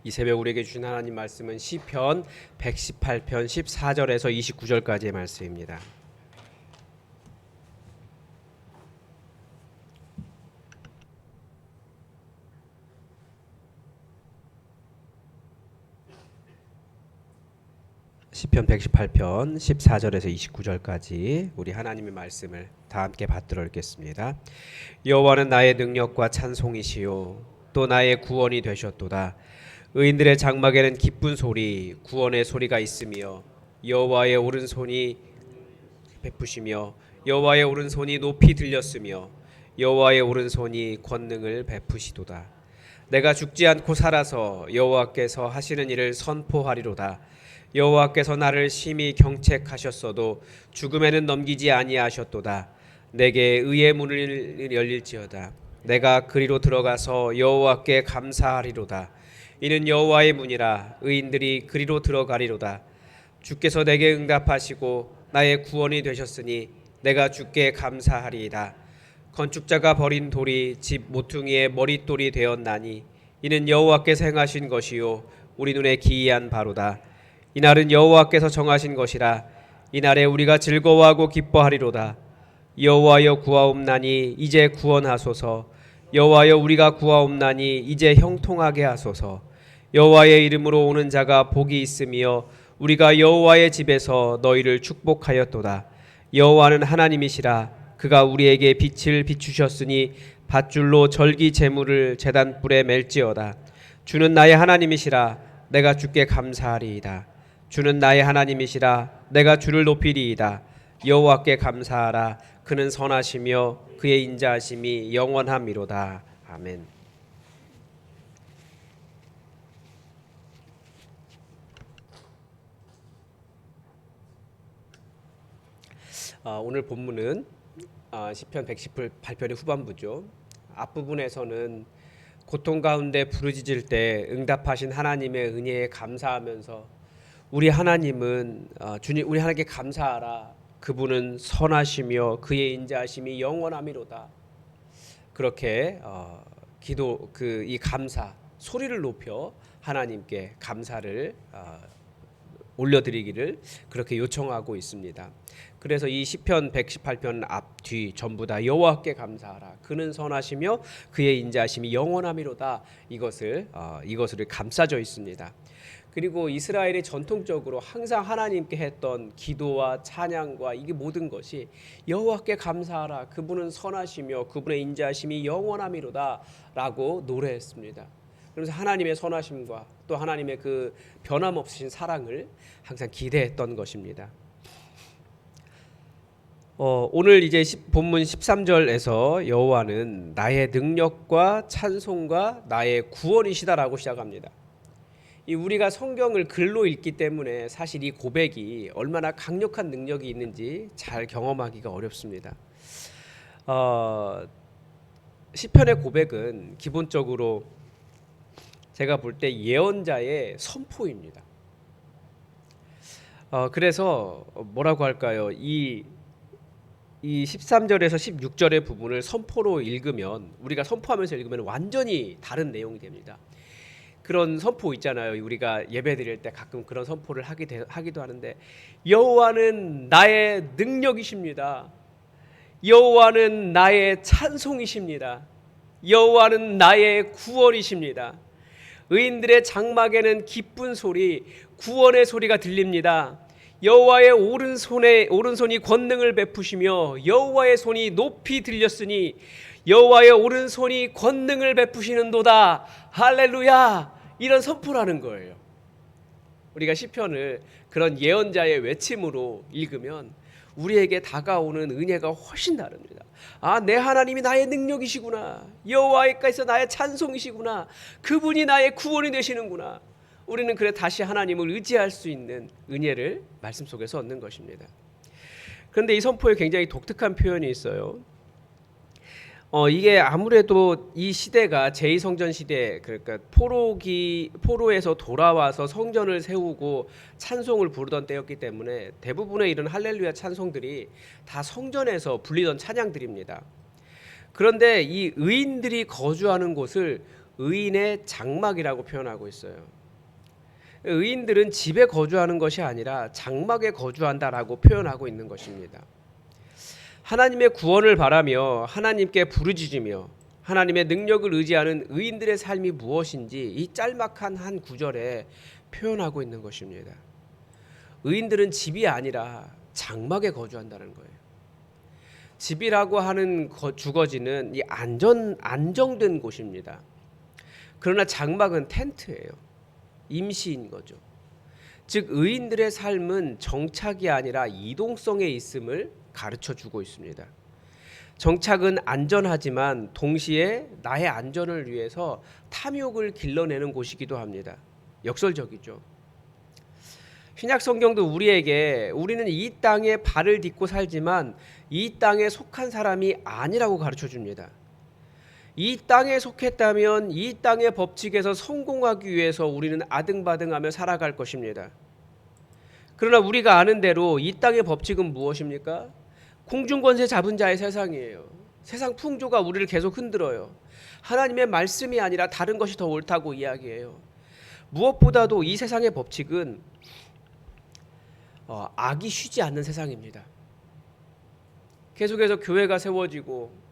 이 새벽 우리에게 주신 하나님 말씀은 시편 118편 14절에서 29절까지의 말씀입니다. 시편 118편 14절에서 29절까지 우리 하나님의 말씀을 다 함께 받들어 읽겠습니다. 여호와는 나의 능력과 찬송이시요 또 나의 구원이 되셨도다. 의인들의 장막에는 기쁜 소리 구원의 소리가 있으며 여호와의 오른손이 베푸시며 여호와의 오른손이 높이 들렸으며 여호와의 오른손이 권능을 베푸시도다. 내가 죽지 않고 살아서 여호와께서 하시는 일을 선포하리로다. 여호와께서 나를 심히 경책하셨어도 죽음에는 넘기지 아니하셨도다. 내게 의의 문을 열릴지어다. 내가 그리로 들어가서 여호와께 감사하리로다. 이는 여호와의 문이라 의인들이 그리로 들어가리로다. 주께서 내게 응답하시고 나의 구원이 되셨으니 내가 주께 감사하리이다. 건축자가 버린 돌이 집 모퉁이의 머릿돌이 되었나니 이는 여호와께서 행하신 것이요 우리 눈에 기이한 바로다. 이날은 여호와께서 정하신 것이라. 이날에 우리가 즐거워하고 기뻐하리로다. 여호와여 구하옵나니 이제 구원하소서. 여호와여 우리가 구하옵나니 이제 형통하게 하소서. 여호와의 이름으로 오는 자가 복이 있으며 우리가 여호와의 집에서 너희를 축복하였도다. 여호와는 하나님이시라. 그가 우리에게 빛을 비추셨으니 밧줄로 절기 제물을 제단불에 맬지어다. 주는 나의 하나님이시라. 내가 주께 감사하리이다. 주는 나의 하나님이시라. 내가 주를 높이리이다. 여호와께 감사하라. 그는 선하시며 그의 인자하심이 영원함이로다. 아멘. 오늘 본문은 시편 118편의 후반부죠. 앞부분에서는 고통 가운데 부르짖을 때 응답하신 하나님의 은혜에 감사하면서 우리 하나님은 주님, 우리 하나님께 감사하라. 그분은 선하시며 그의 인자하심이 영원함이로다. 그렇게 이 감사 소리를 높여 하나님께 감사를 올려드리기를 그렇게 요청하고 있습니다. 그래서 이 시편 118편 앞뒤 전부 다 여호와께 감사하라. 그는 선하시며 그의 인자하심이 영원함이로다. 이것을 감싸져 있습니다. 그리고 이스라엘이 전통적으로 항상 하나님께 했던 기도와 찬양과 이게 모든 것이 여호와께 감사하라. 그분은 선하시며 그분의 인자하심이 영원함이로다 라고 노래했습니다. 그래서 하나님의 선하심과 또 하나님의 그 변함없으신 사랑을 항상 기대했던 것입니다. 오늘 이제 본문 13절에서 여호와는 나의 능력과 찬송과 나의 구원이시다라고 시작합니다. 우리가 성경을 글로 읽기 때문에 사실 이 고백이 얼마나 강력한 능력이 있는지 잘 경험하기가 어렵습니다. 시편의 고백은 기본적으로 제가 볼 때 예언자의 선포입니다. 그래서 뭐라고 할까요? 이 13절에서 16절의 부분을 선포로 읽으면 우리가 선포하면서 읽으면 완전히 다른 내용이 됩니다. 그런 선포 있잖아요. 우리가 예배 드릴 때 가끔 그런 선포를 하기도 하는데 여호와는 나의 능력이십니다. 여호와는 나의 찬송이십니다. 여호와는 나의 구원이십니다. 의인들의 장막에는 기쁜 소리, 구원의 소리가 들립니다. 여호와의 오른손이 권능을 베푸시며 여호와의 손이 높이 들렸으니 여호와의 오른손이 권능을 베푸시는도다. 할렐루야. 이런 선포라는 거예요. 우리가 시편을 그런 예언자의 외침으로 읽으면 우리에게 다가오는 은혜가 훨씬 다릅니다. 내 하나님이 나의 능력이시구나. 여호와께서 나의 찬송이시구나. 그분이 나의 구원이 되시는구나. 우리는 그래 다시 하나님을 의지할 수 있는 은혜를 말씀 속에서 얻는 것입니다. 그런데 이 선포에 굉장히 독특한 표현이 있어요. 이게 아무래도 이 시대가 제2성전 시대, 그러니까 포로에서 돌아와서 성전을 세우고 찬송을 부르던 때였기 때문에 대부분의 이런 할렐루야 찬송들이 다 성전에서 불리던 찬양들입니다. 그런데 이 의인들이 거주하는 곳을 의인의 장막이라고 표현하고 있어요. 의인들은 집에 거주하는 것이 아니라 장막에 거주한다라고 표현하고 있는 것입니다. 하나님의 구원을 바라며 하나님께 부르짖으며 하나님의 능력을 의지하는 의인들의 삶이 무엇인지 이 짤막한 한 구절에 표현하고 있는 것입니다. 의인들은 집이 아니라 장막에 거주한다는 거예요. 집이라고 하는 주거지는 이 안정된 곳입니다. 그러나 장막은 텐트예요. 임시인 거죠. 즉 의인들의 삶은 정착이 아니라 이동성에 있음을 가르쳐 주고 있습니다. 정착은 안전하지만 동시에 나의 안전을 위해서 탐욕을 길러내는 곳이기도 합니다. 역설적이죠. 신약 성경도 우리는 이 땅에 발을 딛고 살지만 이 땅에 속한 사람이 아니라고 가르쳐 줍니다. 이 땅에 속했다면 이 땅의 법칙에서 성공하기 위해서 우리는 아등바등하며 살아갈 것입니다. 그러나 우리가 아는 대로 이 땅의 법칙은 무엇입니까? 공중권세 잡은 자의 세상이에요. 세상 풍조가 우리를 계속 흔들어요. 하나님의 말씀이 아니라 다른 것이 더 옳다고 이야기해요. 무엇보다도 이 세상의 법칙은 악이 쉬지 않는 세상입니다. 계속해서 교회가 세워지고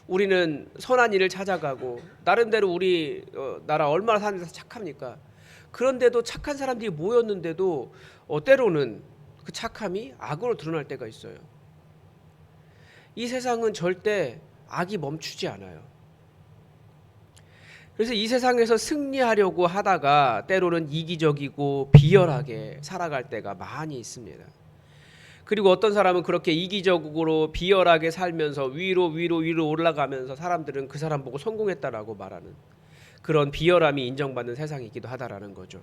우리는 선한 일을 찾아가고 나름대로 우리 나라 얼마나 사는 데서 착합니까? 그런데도 착한 사람들이 모였는데도 때로는 그 착함이 악으로 드러날 때가 있어요. 이 세상은 절대 악이 멈추지 않아요. 그래서 이 세상에서 승리하려고 하다가 때로는 이기적이고 비열하게 살아갈 때가 많이 있습니다. 그리고 어떤 사람은 그렇게 이기적으로 비열하게 살면서 위로 올라가면서 사람들은 그 사람 보고 성공했다라고 말하는 그런 비열함이 인정받는 세상이기도 하다라는 거죠.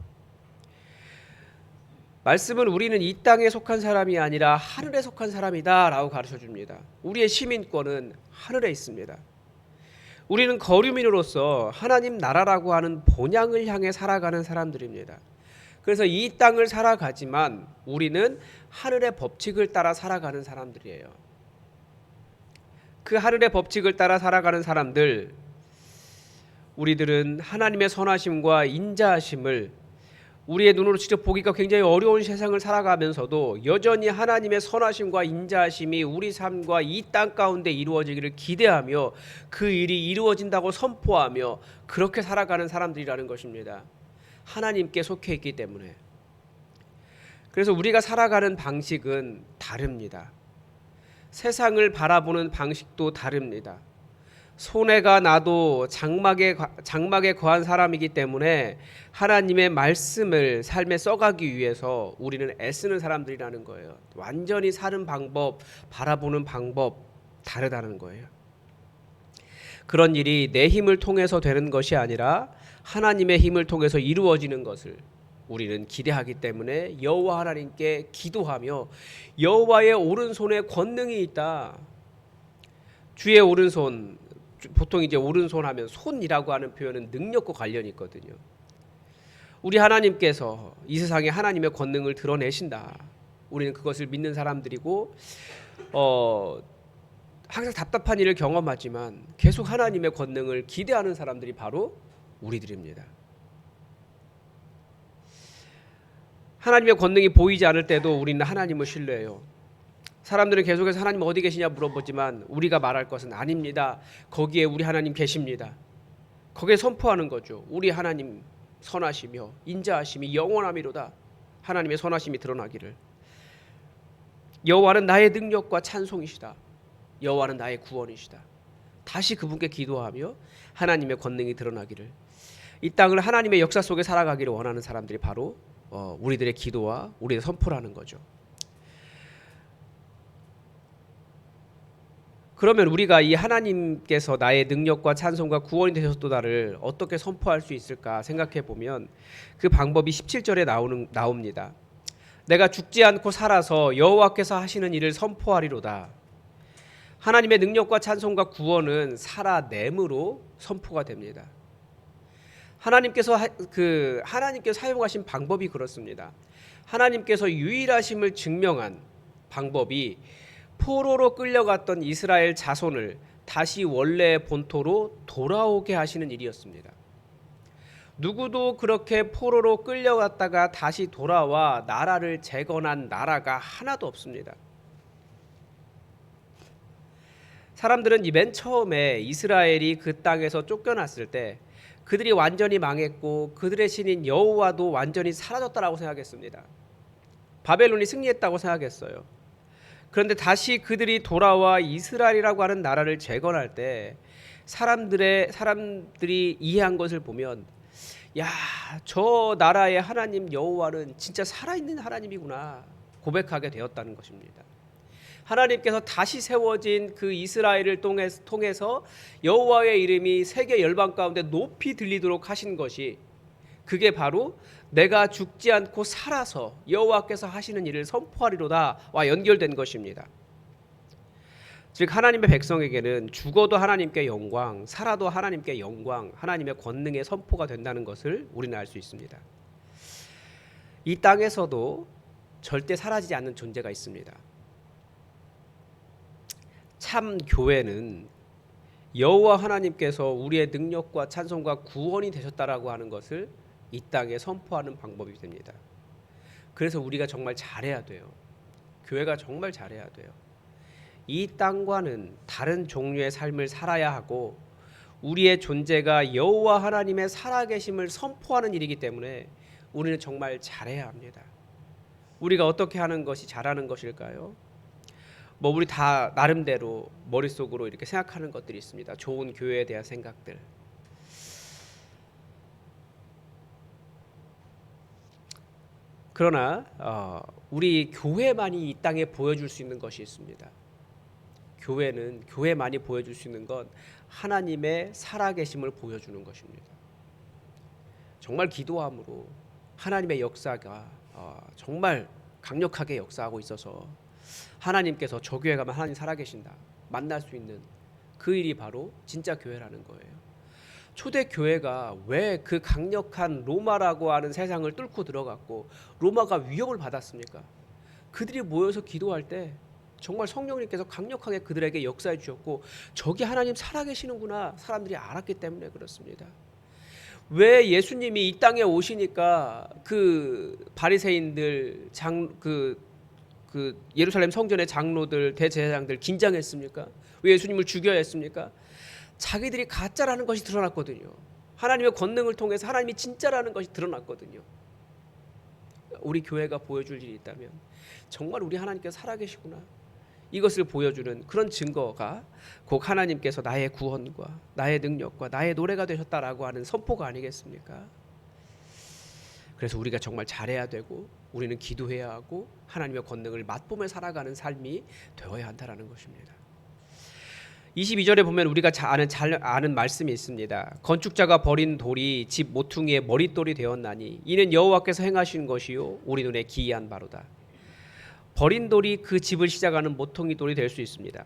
말씀은 우리는 이 땅에 속한 사람이 아니라 하늘에 속한 사람이다라고 가르쳐 줍니다. 우리의 시민권은 하늘에 있습니다. 우리는 거류민으로서 하나님 나라라고 하는 본향을 향해 살아가는 사람들입니다. 그래서 이 땅을 살아가지만 우리는 하늘의 법칙을 따라 살아가는 사람들이에요. 그 하늘의 법칙을 따라 살아가는 사람들, 우리들은 하나님의 선하심과 인자하심을 우리의 눈으로 직접 보기가 굉장히 어려운 세상을 살아가면서도 여전히 하나님의 선하심과 인자하심이 우리 삶과 이 땅 가운데 이루어지기를 기대하며 그 일이 이루어진다고 선포하며 그렇게 살아가는 사람들이라는 것입니다. 하나님께 속해 있기 때문에. 그래서 우리가 살아가는 방식은 다릅니다. 세상을 바라보는 방식도 다릅니다. 손해가 나도 장막에 거한 사람이기 때문에 하나님의 말씀을 삶에 써가기 위해서 우리는 애쓰는 사람들이라는 거예요. 완전히 사는 방법, 바라보는 방법 다르다는 거예요. 그런 일이 내 힘을 통해서 되는 것이 아니라 하나님의 힘을 통해서 이루어지는 것을 우리는 기대하기 때문에 여호와 하나님께 기도하며 여호와의 오른손에 권능이 있다. 주의 오른손, 보통 이제 오른손 하면 손이라고 하는 표현은 능력과 관련이 있거든요. 우리 하나님께서 이 세상에 하나님의 권능을 드러내신다. 우리는 그것을 믿는 사람들이고 항상 답답한 일을 경험하지만 계속 하나님의 권능을 기대하는 사람들이 바로 우리들입니다. 하나님의 권능이 보이지 않을 때도 우리는 하나님을 신뢰해요. 사람들은 계속해서 하나님 어디 계시냐 물어보지만 우리가 말할 것은 아닙니다. 거기에 우리 하나님 계십니다. 거기에 선포하는 거죠. 우리 하나님 선하시며 인자하심이 영원함이로다. 하나님의 선하심이 드러나기를. 여호와는 나의 능력과 찬송이시다. 여호와는 나의 구원이시다. 다시 그분께 기도하며 하나님의 권능이 드러나기를. 이 땅을 하나님의 역사 속에 살아가기를 원하는 사람들이 바로 우리들의 기도와 우리의 선포라는 거죠. 그러면 우리가 이 하나님께서 나의 능력과 찬송과 구원이 되셨도다를 어떻게 선포할 수 있을까 생각해 보면 그 방법이 17절에 나옵니다. 내가 죽지 않고 살아서 여호와께서 하시는 일을 선포하리로다. 하나님의 능력과 찬송과 구원은 살아냄으로 선포가 됩니다. 하나님께서 사용하신 방법이 그렇습니다. 하나님께서 유일하심을 증명한 방법이 포로로 끌려갔던 이스라엘 자손을 다시 원래의 본토로 돌아오게 하시는 일이었습니다. 누구도 그렇게 포로로 끌려갔다가 다시 돌아와 나라를 재건한 나라가 하나도 없습니다. 사람들은 이 맨 처음에 이스라엘이 그 땅에서 쫓겨났을 때 그들이 완전히 망했고 그들의 신인 여호와도 완전히 사라졌다라고 생각했습니다. 바벨론이 승리했다고 생각했어요. 그런데 다시 그들이 돌아와 이스라엘이라고 하는 나라를 재건할 때 사람들이 이해한 것을 보면, 야, 저 나라의 하나님 여호와는 진짜 살아있는 하나님이구나 고백하게 되었다는 것입니다. 하나님께서 다시 세워진 그 이스라엘을 통해서 여호와의 이름이 세계 열방 가운데 높이 들리도록 하신 것이, 그게 바로 내가 죽지 않고 살아서 여호와께서 하시는 일을 선포하리로다와 연결된 것입니다. 즉 하나님의 백성에게는 죽어도 하나님께 영광, 살아도 하나님께 영광, 하나님의 권능의 선포가 된다는 것을 우리는 알 수 있습니다. 이 땅에서도 절대 사라지지 않는 존재가 있습니다. 참 교회는 여호와 하나님께서 우리의 능력과 찬송과 구원이 되셨다라고 하는 것을 이 땅에 선포하는 방법이 됩니다. 그래서 우리가 정말 잘해야 돼요. 교회가 정말 잘해야 돼요. 이 땅과는 다른 종류의 삶을 살아야 하고 우리의 존재가 여호와 하나님의 살아계심을 선포하는 일이기 때문에 우리는 정말 잘해야 합니다. 우리가 어떻게 하는 것이 잘하는 것일까요? 우리 다 나름대로 머릿속으로 이렇게 생각하는 것들이 있습니다. 좋은 교회에 대한 생각들. 그러나 우리 교회만이 이 땅에 보여줄 수 있는 것이 있습니다. 교회만이 보여줄 수 있는 건 하나님의 살아계심을 보여주는 것입니다. 정말 기도함으로 하나님의 역사가 정말 강력하게 역사하고 있어서 하나님께서 저 교회 가면 하나님 살아계신다 만날 수 있는 그 일이 바로 진짜 교회라는 거예요. 초대 교회가 왜 그 강력한 로마라고 하는 세상을 뚫고 들어갔고 로마가 위협을 받았습니까? 그들이 모여서 기도할 때 정말 성령님께서 강력하게 그들에게 역사해 주셨고 저기 하나님 살아계시는구나 사람들이 알았기 때문에 그렇습니다. 왜 예수님이 이 땅에 오시니까 그 바리새인들 그 예루살렘 성전의 장로들 대제사장들 긴장했습니까? 왜 예수님을 죽여야 했습니까? 자기들이 가짜라는 것이 드러났거든요. 하나님의 권능을 통해서 하나님이 진짜라는 것이 드러났거든요. 우리 교회가 보여줄 일이 있다면 정말 우리 하나님께서 살아계시구나 이것을 보여주는 그런 증거가 곧 하나님께서 나의 구원과 나의 능력과 나의 노래가 되셨다라고 하는 선포가 아니겠습니까? 그래서 우리가 정말 잘해야 되고 우리는 기도해야 하고 하나님의 권능을 맛보며 살아가는 삶이 되어야 한다라는 것입니다. 22절에 보면 우리가 아는 말씀이 있습니다. 건축자가 버린 돌이 집 모퉁이의 머릿돌이 되었나니 이는 여호와께서 행하신 것이요 우리 눈에 기이한 바로다. 버린 돌이 그 집을 시작하는 모퉁이 돌이 될 수 있습니다.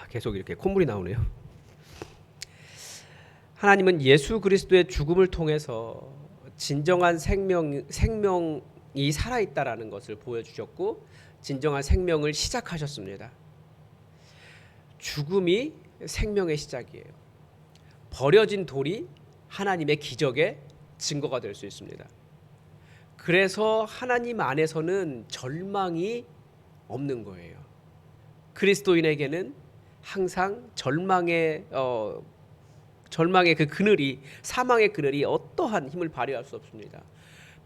계속 이렇게 콧물이 나오네요. 하나님은 예수 그리스도의 죽음을 통해서 진정한 생명이 살아있다라는 것을 보여주셨고 진정한 생명을 시작하셨습니다. 죽음이 생명의 시작이에요. 버려진 돌이 하나님의 기적의 증거가 될 수 있습니다. 그래서 하나님 안에서는 절망이 없는 거예요. 그리스도인에게는 항상 절망의 그 그늘이 사망의 그늘이 어떠한 힘을 발휘할 수 없습니다.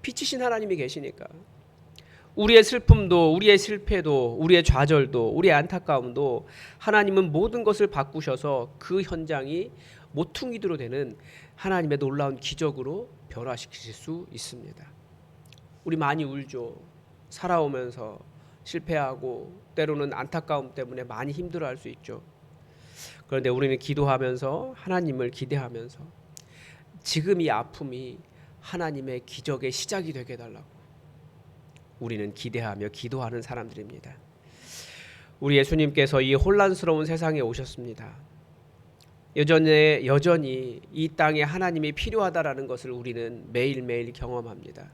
빛이신 하나님이 계시니까 우리의 슬픔도 우리의 실패도 우리의 좌절도 우리의 안타까움도 하나님은 모든 것을 바꾸셔서 그 현장이 모퉁이대로 되는 하나님의 놀라운 기적으로 변화시키실 수 있습니다. 우리 많이 울죠. 살아오면서 실패하고 때로는 안타까움 때문에 많이 힘들어할 수 있죠. 그런데 우리는 기도하면서 하나님을 기대하면서 지금 이 아픔이 하나님의 기적의 시작이 되게 해달라고 우리는 기대하며 기도하는 사람들입니다. 우리 예수님께서 이 혼란스러운 세상에 오셨습니다. 여전히 이 땅에 하나님이 필요하다라는 것을 우리는 매일매일 경험합니다.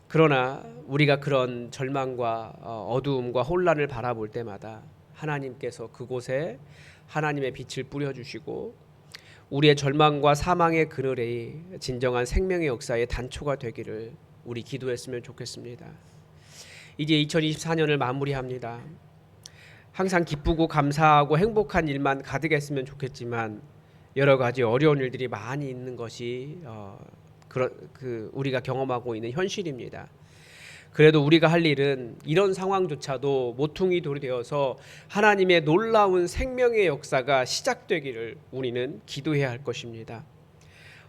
그러나 우리가 그런 절망과 어두움과 혼란을 바라볼 때마다 하나님께서 그곳에 하나님의 빛을 뿌려주시고 우리의 절망과 사망의 그늘에 진정한 생명의 역사의 단초가 되기를 우리 기도했으면 좋겠습니다. 이제 2024년을 마무리합니다. 항상 기쁘고 감사하고 행복한 일만 가득했으면 좋겠지만 여러 가지 어려운 일들이 많이 있는 것이 우리가 경험하고 있는 현실입니다. 그래도 우리가 할 일은 이런 상황조차도 모퉁이 돌이 되어서 하나님의 놀라운 생명의 역사가 시작되기를 우리는 기도해야 할 것입니다.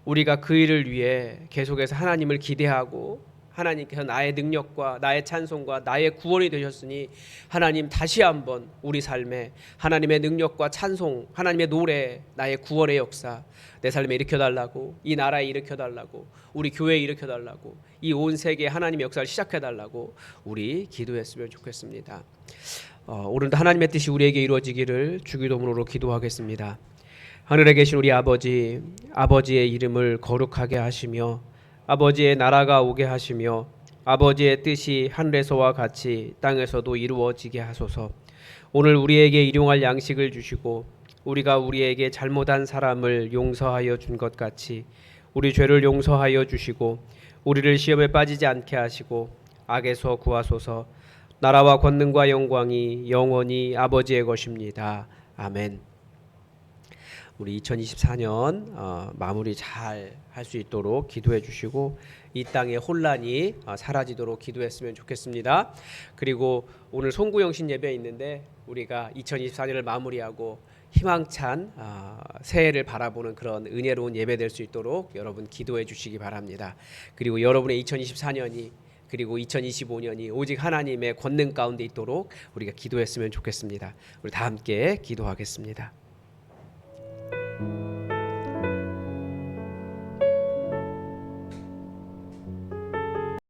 우리가 그 일을 위해 계속해서 하나님을 기대하고 하나님께서 나의 능력과 나의 찬송과 나의 구원이 되셨으니 하나님 다시 한번 우리 삶에 하나님의 능력과 찬송, 하나님의 노래, 나의 구원의 역사 내 삶에 일으켜달라고, 이 나라에 일으켜달라고, 우리 교회에 일으켜달라고, 이 온 세계에 하나님의 역사를 시작해달라고 우리 기도했으면 좋겠습니다. 오늘도 하나님의 뜻이 우리에게 이루어지기를 주기도문으로 기도하겠습니다. 하늘에 계신 우리 아버지, 아버지의 이름을 거룩하게 하시며 아버지의 나라가 오게 하시며 아버지의 뜻이 하늘에서와 같이 땅에서도 이루어지게 하소서. 오늘 우리에게 일용할 양식을 주시고 우리가 우리에게 잘못한 사람을 용서하여 준 것 같이 우리 죄를 용서하여 주시고 우리를 시험에 빠지지 않게 하시고 악에서 구하소서. 나라와 권능과 영광이 영원히 아버지의 것입니다. 아멘. 우리 2024년 마무리 잘 할 수 있도록 기도해 주시고 이 땅의 혼란이 사라지도록 기도했으면 좋겠습니다. 그리고 오늘 송구영신 예배 있는데 우리가 2024년을 마무리하고 희망찬 새해를 바라보는 그런 은혜로운 예배 될 수 있도록 여러분 기도해 주시기 바랍니다. 그리고 여러분의 2024년이 그리고 2025년이 오직 하나님의 권능 가운데 있도록 우리가 기도했으면 좋겠습니다. 우리 다 함께 기도하겠습니다.